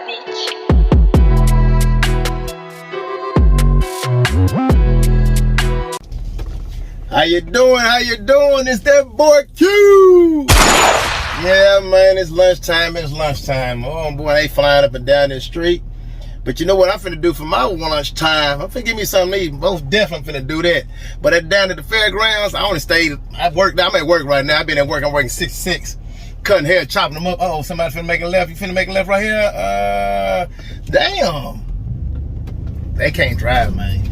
Beach. How you doing? How you doing? It's that boy Q. Yeah, man, it's lunchtime. It's lunchtime. Oh, boy, they flying up and down the street. But you know what I'm finna do for my lunchtime? I'm finna give me something to eat. Most definitely finna do that. But down at the fairgrounds, I only stayed. I'm at work right now. I've been at work. I'm working 6 to 6. Cutting hair, chopping them up. Oh, somebody finna make a left. You finna make a left right here? Damn. They can't drive, man.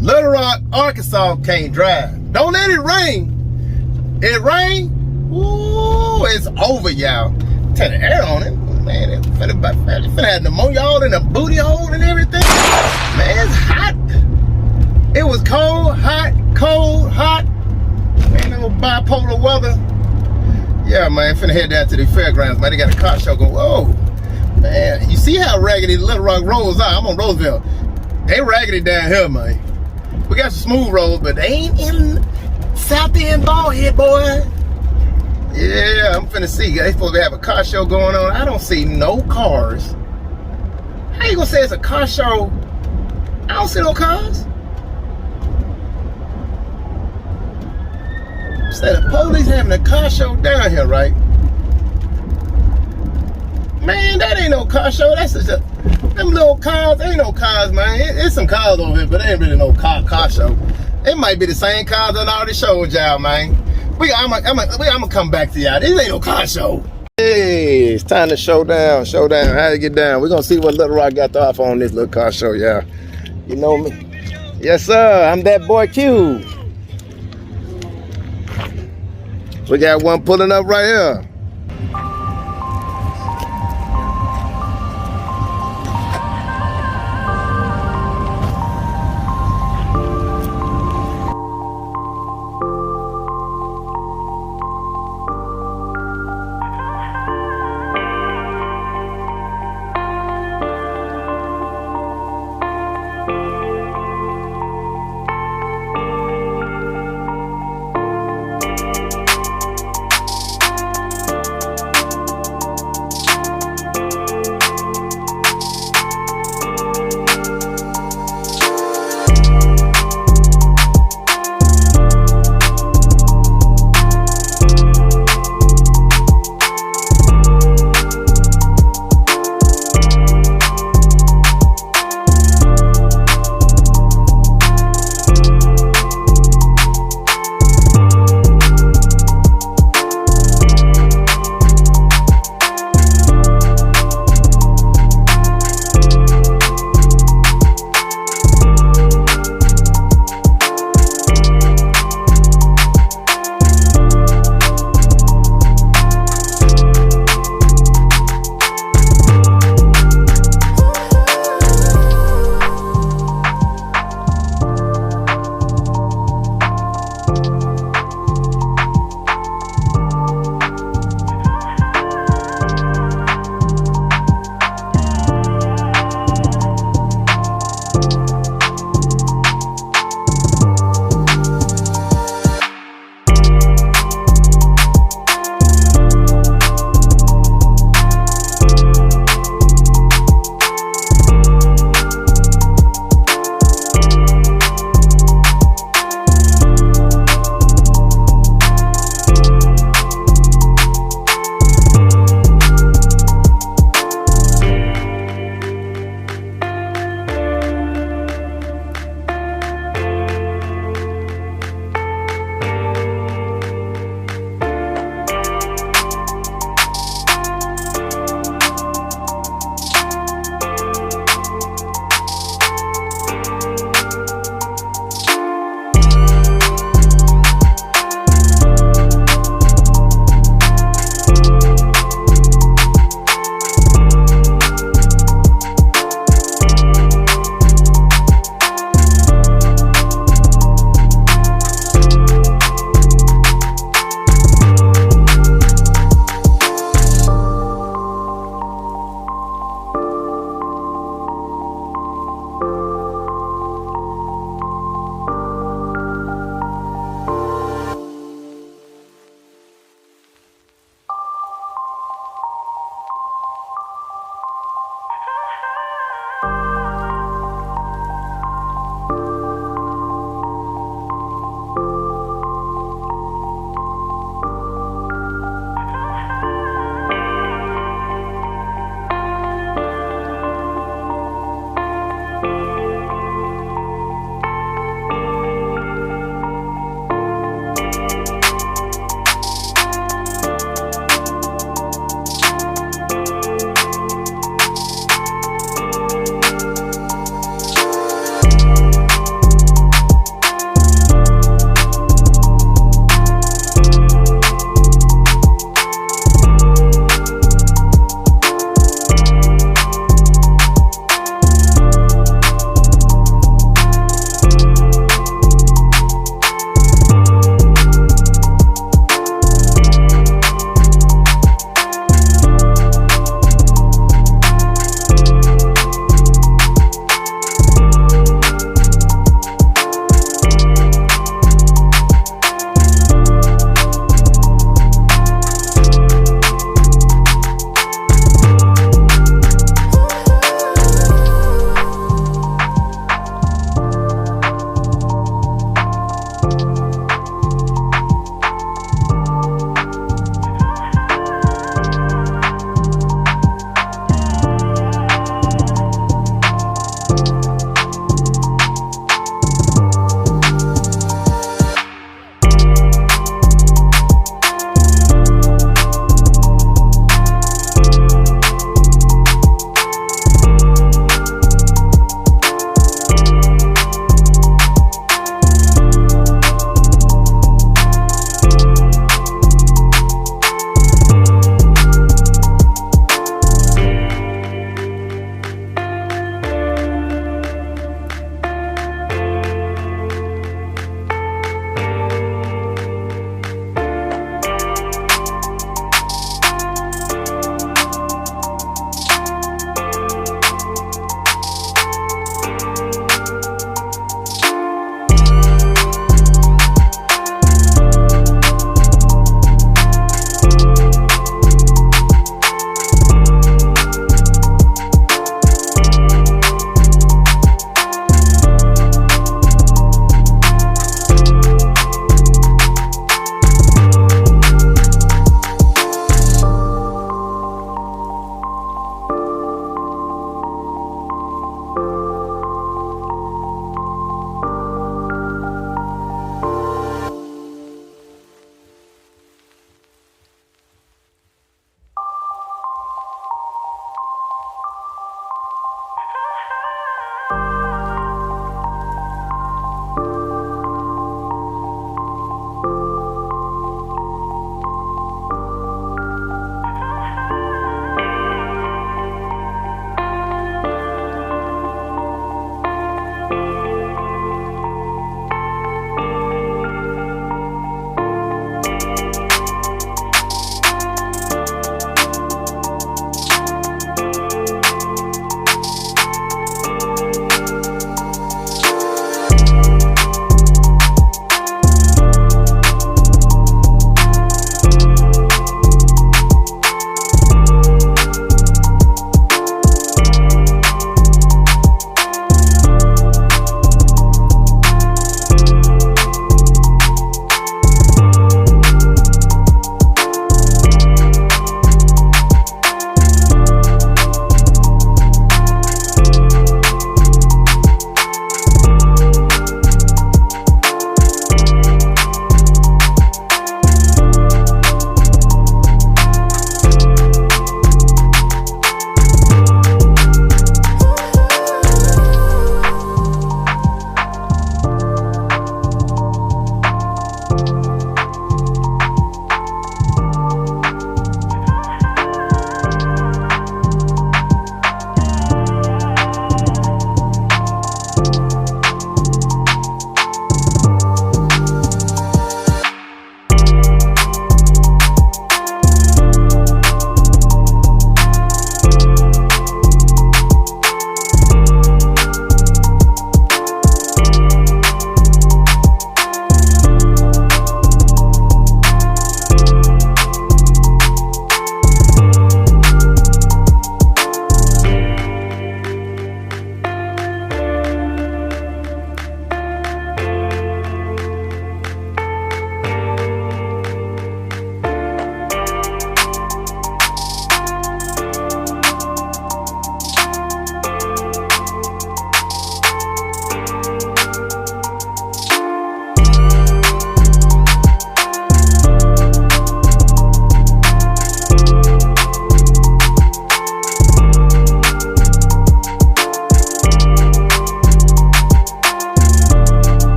Little Rock, Arkansas can't drive. Don't let it rain. It rain, ooh, it's over, y'all. Turn the air on it. Man, it finna have pneumonia all in the booty hole and everything. Man, it's hot. It was cold, hot, cold, hot. Man, that was bipolar weather. Yeah, man, finna head down to the fairgrounds, man. They got a car show going. Whoa, man. You see how raggedy Little Rock roads are? I'm on Roosevelt. They raggedy down here, man. We got some smooth roads, but they ain't in South End Ballhead, boy. Yeah, I'm finna see. They supposed to have a car show going on. I don't see no cars. How you gonna say it's a car show? I don't see no cars. Instead of police having a car show down here, right? Man, that ain't no car show. That's just them little cars. Ain't no cars, man. It's some cars over here, but ain't really no car show. It might be the same cars that I already showed y'all, man. I'm gonna come back to y'all. This ain't no car show. Hey, it's time to show down. How to get down. We're gonna see what Little Rock got to offer on this little car show, y'all. You know me? Yes, sir. I'm that boy Q. We got one pulling up right here.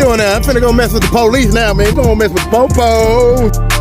doing now? I'm finna go mess with the police now, man. Go on mess with the popo.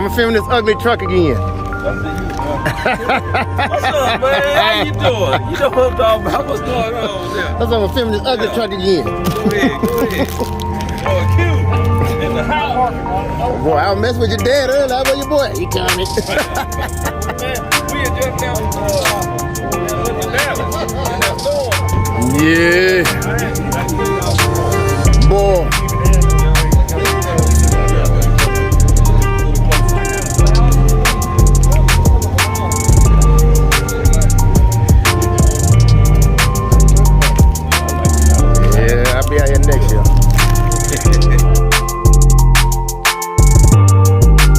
gonna film this ugly truck again. What's up, man? How you doing? You know what I'm talking about? What's going on there? I'm gonna film this ugly truck again. Go ahead. Oh, cute. In the house. Boy, I was messing with your dad earlier. How about your boy? He coming. Man, we had just down looking down in that storm. Yeah. Boy.